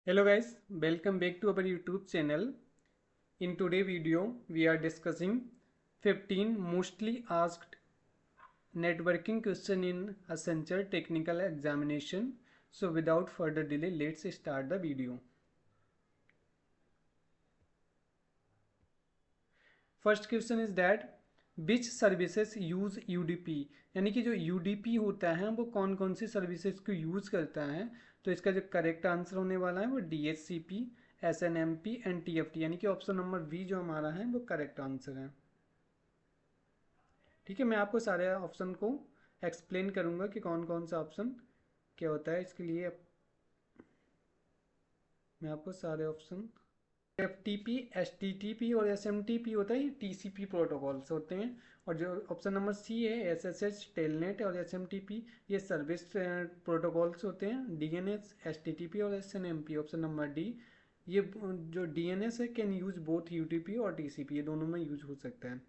Hello guys, welcome back to our YouTube channel. In today's video, we are discussing 15 mostly asked networking question in Accenture technical examination. So without further delay, let's start the video. First question is that which services use UDP, यानी कि जो UDP होता है वो कौन कौन सी services को use करता है। तो इसका जो करेक्ट आंसर होने वाला है वो DHCP, SNMP एंड TFT, यानी कि ऑप्शन नंबर बी जो हमारा है वो करेक्ट आंसर है। ठीक है, मैं आपको सारे ऑप्शन को एक्सप्लेन करूंगा कि कौन कौन सा ऑप्शन क्या होता है। इसके लिए मैं आपको सारे ऑप्शन FTP, STTP और SMTP होता है, ये TCP प्रोटोकॉल्स होते हैं। और जो ऑप्शन नंबर सी है SSH, टेलनेट और SMTP, ये सर्विस प्रोटोकॉल्स होते हैं। DNS, STTP और SNMP ऑप्शन नंबर डी, ये जो DNS है कैन यूज बोथ UDP और TCP, ये दोनों में यूज हो सकता है।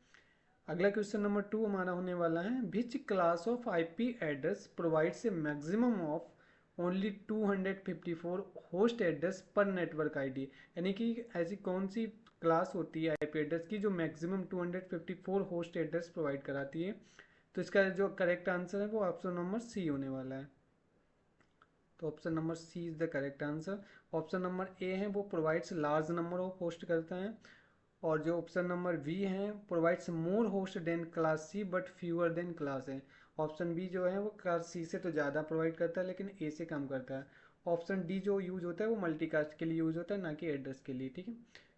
अगला क्वेश्चन नंबर 2 हमारा होने वाला है which class of IP address provides a maximum of only 254 host address पर नेटवर्क आईडी, यानी कि ऐसी कौन सी क्लास होती है IP एड्रेस की जो मैक्सिमम 254 होस्ट एड्रेस प्रोवाइड कराती है। तो इसका जो करेक्ट आंसर है वो ऑप्शन नंबर सी होने वाला है। तो option number C is the correct answer. Option number A है वो provides large number of host करता है, और जो ऑप्शन नंबर बी है provides more host than class C but fewer than class A. Option B जो है वो क्लास सी से तो ज़्यादा प्रोवाइड करता है लेकिन ए से कम करता है। ऑप्शन डी जो यूज़ होता है वो मल्टीकास्ट के लिए यूज़ होता है, ना कि एड्रेस के लिए। ठीक है,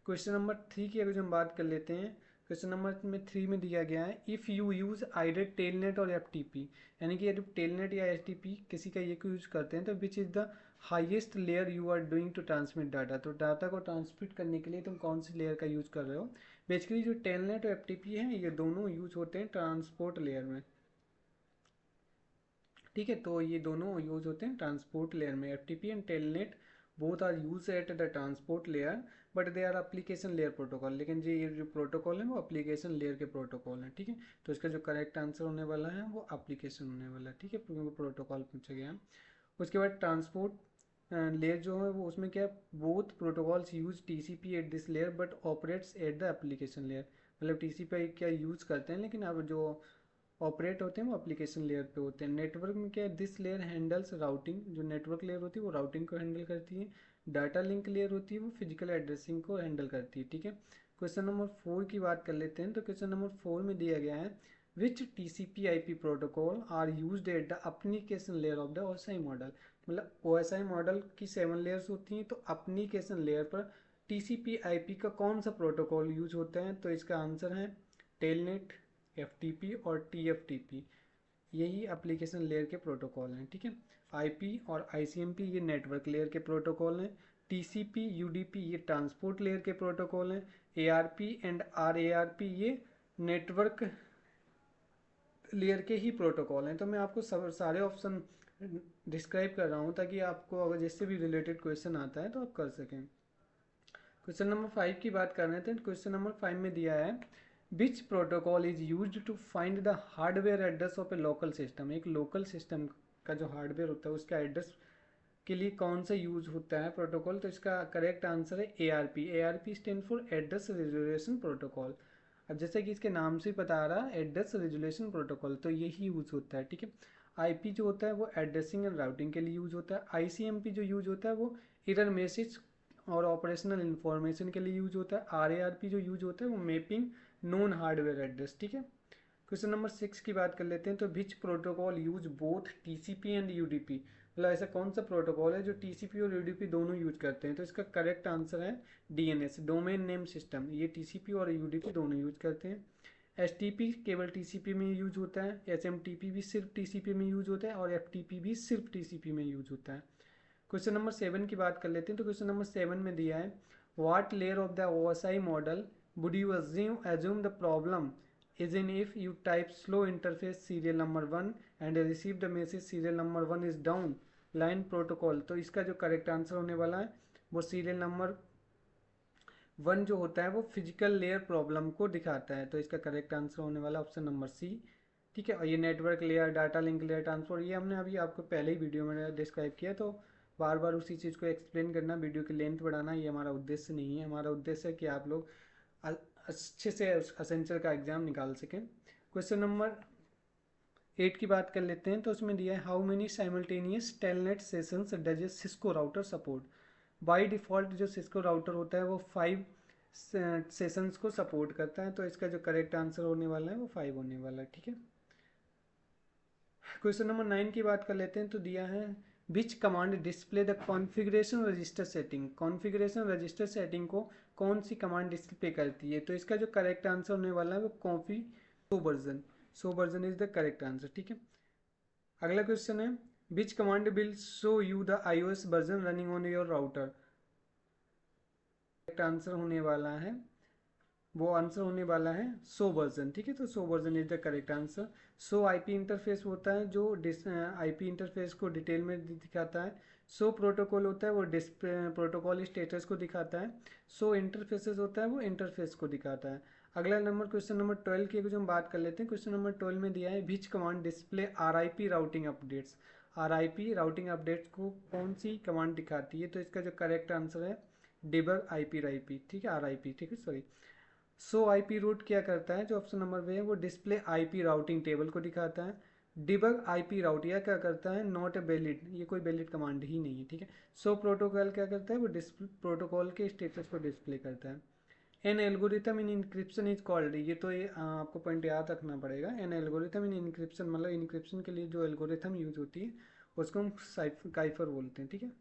क्वेश्चन नंबर 3 की अगर हम बात कर लेते हैं, क्वेश्चन नंबर में 3 में दिया गया है इफ़ यू यूज़ आइडर टेलनेट और FTP, यानी कि यदि टेलनेट या STP किसी का ये को यूज़ करते हैं तो which is the highest layer you are doing to transmit data. तो डाटा को ट्रांसमिट करने के लिए तुम कौन सी लेयर का यूज़ कर रहे हो। बेसिकली जो टेलनेट और FTP है ये दोनों यूज होते हैं ट्रांसपोर्ट लेयर में। ठीक है, तो ये दोनों यूज होते हैं ट्रांसपोर्ट लेयर में। FTP and Telnet both are use at the transport layer but they are application layer protocol, लेकिन ये जो प्रोटोकॉल है वो एप्लीकेशन लेयर के प्रोटोकॉल हैं। ठीक है, तो इसका जो करेक्ट आंसर होने वाला है वो एप्लीकेशन होने वाला है। ठीक है, प्रोटोकॉल पूछा गया है। उसके बाद ट्रांसपोर्ट लेयर जो है वो उसमें क्या, both protocols use TCP at this layer but operates at the application layer. मतलब TCP क्या यूज़ करते हैं लेकिन अब जो ऑपरेट होते हैं वो एप्लीकेशन लेयर पे होते हैं। नेटवर्क में क्या है, दिस लेयर हैंडल्स राउटिंग, जो नेटवर्क लेयर होती है वो राउटिंग को हैंडल करती है। डाटा लिंक लेयर होती है वो फिजिकल एड्रेसिंग को हैंडल करती है। ठीक है, क्वेश्चन नंबर 4 की बात कर लेते हैं। तो क्वेश्चन नंबर 4 में दिया गया है which TCP IP protocol are use at the application layer of the OSI model. मतलब OSI मॉडल की 7 लेयर्स होती हैं, तो एप्लीकेशन लेयर पर TCP IP का कौन सा प्रोटोकॉल यूज होता है। तो इसका आंसर है टेलनेट, FTP और TFTP, यही एप्लीकेशन लेयर के प्रोटोकॉल हैं। ठीक है, IP और ICMP ये नेटवर्क लेयर के प्रोटोकॉल हैं। TCP UDP ये ट्रांसपोर्ट लेयर के प्रोटोकॉल हैं। ARP एंड RARP ये नेटवर्क लेयर के ही प्रोटोकॉल हैं। तो मैं आपको सब सारे ऑप्शन डिस्क्राइब कर रहा हूँ ताकि आपको अगर जिससे भी रिलेटेड क्वेश्चन आता है तो आप कर सकें। क्वेश्चन नंबर 5 की बात कर रहे थे। क्वेश्चन नंबर 5 में दिया है which protocol is use to find the hardware address of a local system. एक लोकल सिस्टम का जो हार्डवेयर होता है उसका एड्रेस के लिए कौन सा यूज होता है प्रोटोकॉल। तो इसका करेक्ट आंसर है ARP। ARP stand for address resolution protocol. अब जैसे कि इसके नाम से बता रहा है एड्रेस रिजोल्यूशन प्रोटोकॉल, तो यही यूज होता है। ठीक है, IP जो होता है वो एड्रेसिंग एंड राउटिंग के लिए यूज होता है। ICMP जो यूज होता है वो एरर मैसेज और ऑपरेशनल इन्फॉर्मेशन के लिए यूज होता है। RARP जो यूज होता है वो मैपिंग नॉन हार्डवेयर एड्रेस। ठीक है, क्वेश्चन नंबर 6 की बात कर लेते हैं। तो विच protocol use both TCP and UDP, मतलब ऐसा कौन सा प्रोटोकॉल है जो TCP और UDP दोनों यूज करते हैं। तो इसका करेक्ट आंसर है DNS, डोमेन नेम सिस्टम। ये TCP और UDP दोनों यूज करते हैं। STP केवल TCP में यूज होता है, SMTP भी सिर्फ TCP में यूज होता है और FTP भी सिर्फ TCP में यूज होता है। क्वेश्चन नंबर 7 की बात कर लेते हैं। तो क्वेश्चन नंबर 7 में दिया है what layer of the OSI model would you assume the problem is in if you type slow interface serial number 1 and receive the message serial number 1 is down line protocol। तो इसका जो correct answer होने वाला है वो serial number 1 जो होता है वो फिजिकल लेयर प्रॉब्लम को दिखाता है। तो इसका करेक्ट आंसर होने वाला ऑप्शन नंबर सी। ठीक है, और ये network layer, data link layer, transport, ये हमने अभी आपको पहले ही वीडियो में डिस्क्राइब किया, तो बार बार उसी चीज़ को एक्सप्लेन करना, वीडियो की लेंथ बढ़ाना, ये हमारा उद्देश्य नहीं है। हमारा उद्देश्य है कि आप लोग अच्छे से असेंचर का एग्ज़ाम निकाल सकें। क्वेश्चन नंबर 8 की बात कर लेते हैं। तो उसमें दिया है how many simultaneous telnet sessions does a Cisco router support. By default जो सिस्को राउटर होता है वो 5 सेशंस को सपोर्ट करता है, तो इसका जो करेक्ट आंसर होने वाला है वो 5 होने वाला है। ठीक है, क्वेश्चन नंबर 9 की बात कर लेते हैं। तो दिया है विच command display the configuration register setting. Configuration register setting को कौन सी कमांड डिस्प्ले करती है, तो इसका जो करेक्ट आंसर होने वाला है वो copy show version. Show version is the correct answer. ठीक है, अगला क्वेश्चन है विच command will show you the iOS version running on your router. Correct answer होने वाला है, वो आंसर होने वाला है शो वर्जन। ठीक है, तो show version is the correct answer. Show IP interface होता है जो आईपी इंटरफेस को डिटेल में दिखाता है। शो प्रोटोकॉल होता है वो प्रोटोकॉल स्टेटस को दिखाता है। शो इंटरफेसेस होता है वो इंटरफेस को दिखाता है। अगला नंबर क्वेश्चन नंबर 12 की जो हम बात कर लेते हैं। क्वेश्चन नंबर 12 में दिया है विच command display RIP routing updates. RIP routing updates को कौन सी कमांड दिखाती है, तो इसका जो करेक्ट आंसर है डिबग IP। ठीक है, RIP, ठीक है, सॉरी। सो आईपी रूट क्या करता है, जो ऑप्शन नंबर वे है वो डिस्प्ले आईपी राउटिंग टेबल को दिखाता है। डिबग आईपी राउट यह क्या करता है, नॉट ए वैलिड, ये कोई वैलिड कमांड ही नहीं है। ठीक है, सो प्रोटोकॉल क्या करता है, वो डिस्प्ले प्रोटोकॉल के स्टेटस को डिस्प्ले करता है। An algorithm in encryption is called, ये तो ये आपको पॉइंट याद रखना पड़ेगा। एन एल्गोरिथम इन इनक्रिप्शन मतलब इनक्रिप्शन के लिए जो एल्गोरिथम यूज होती है उसको हम काइफर बोलते हैं। ठीक है,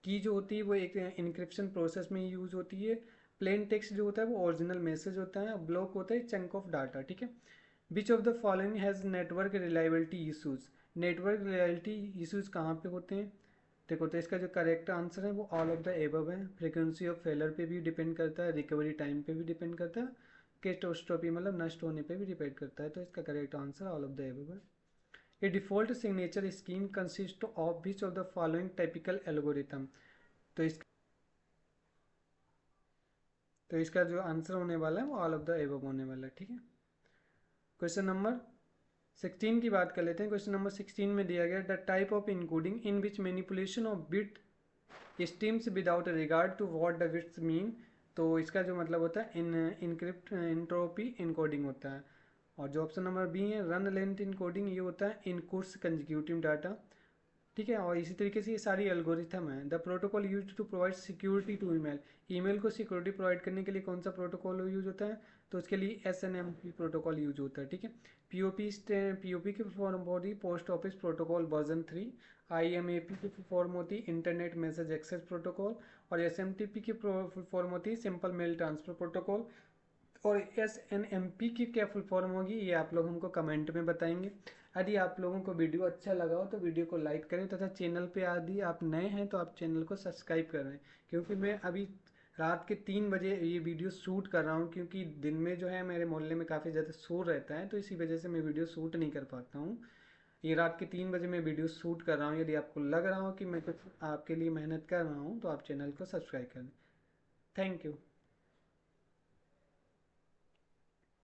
की जो होती है वो एक इनक्रिप्शन प्रोसेस में यूज होती है। प्लेन टेक्स्ट जो होता है वो ओरिजिनल मैसेज होता है, ब्लॉक होता है चंक ऑफ डाटा। ठीक है, विच of the following has network reliability issues. Network reliability issues कहाँ पे होते हैं, देखो, तो इसका जो करेक्ट आंसर है वो ऑल ऑफ द एबव है। फ्रीक्वेंसी ऑफ फेलर पे भी डिपेंड करता है, रिकवरी टाइम पे भी डिपेंड करता है, कैटास्ट्रोफी मतलब नष्ट होने पे भी डिपेंड करता है। तो इसका correct answer all of the above है। A default signature scheme consist of which of the following typical algorithm. तो इस तो इसका जो आंसर होने वाला है वो ऑल ऑफ द एबव होने वाला है। ठीक है, क्वेश्चन नंबर 16 की बात कर लेते हैं। क्वेश्चन नंबर 16 में दिया गया the type of encoding in which manipulation of bit streams without regard to what the bits mean. तो इसका जो मतलब होता है इनक्रिप्ट इंट्रोपी इनकोडिंग होता है। और जो ऑप्शन नंबर बी है रन लेंथ इनकोडिंग, ये होता है इन कोर्स कंजिक्यूटिव डाटा। ठीक है, और इसी तरीके से ये सारी एल्गोरिथम है। The protocol use to provide security to email. Email को सिक्योरिटी प्रोवाइड करने के लिए कौन सा प्रोटोकॉल यूज होता है, तो उसके लिए SNMP प्रोटोकॉल यूज होता है। ठीक है, POP की फॉर्म होती post office protocol version 3। IMAP की फॉर्म होती इंटरनेट मैसेज एक्सेस प्रोटोकॉल। और SMTP की फॉर्म होती है सिंपल मेल ट्रांसफर प्रोटोकॉल। और SNMP की क्या फुल फॉर्म होगी ये आप लोग हमको कमेंट में बताएंगे। यदि आप लोगों को वीडियो अच्छा लगा हो तो वीडियो को लाइक करें तथा चैनल पे यदि आप नए हैं तो आप चैनल को सब्सक्राइब करें, क्योंकि मैं अभी रात के 3 बजे ये वीडियो शूट कर रहा हूँ, क्योंकि दिन में जो है मेरे मोहल्ले में काफ़ी ज़्यादा शोर रहता है, तो इसी वजह से मैं वीडियो शूट नहीं कर पाता हूँ। ये रात के 3 बजे मैं वीडियो शूट कर रहा हूँ। यदि आपको लग रहा हो कि मैं कुछ आपके लिए मेहनत कर रहा हूँ तो आप चैनल को सब्सक्राइब करें। Thank you.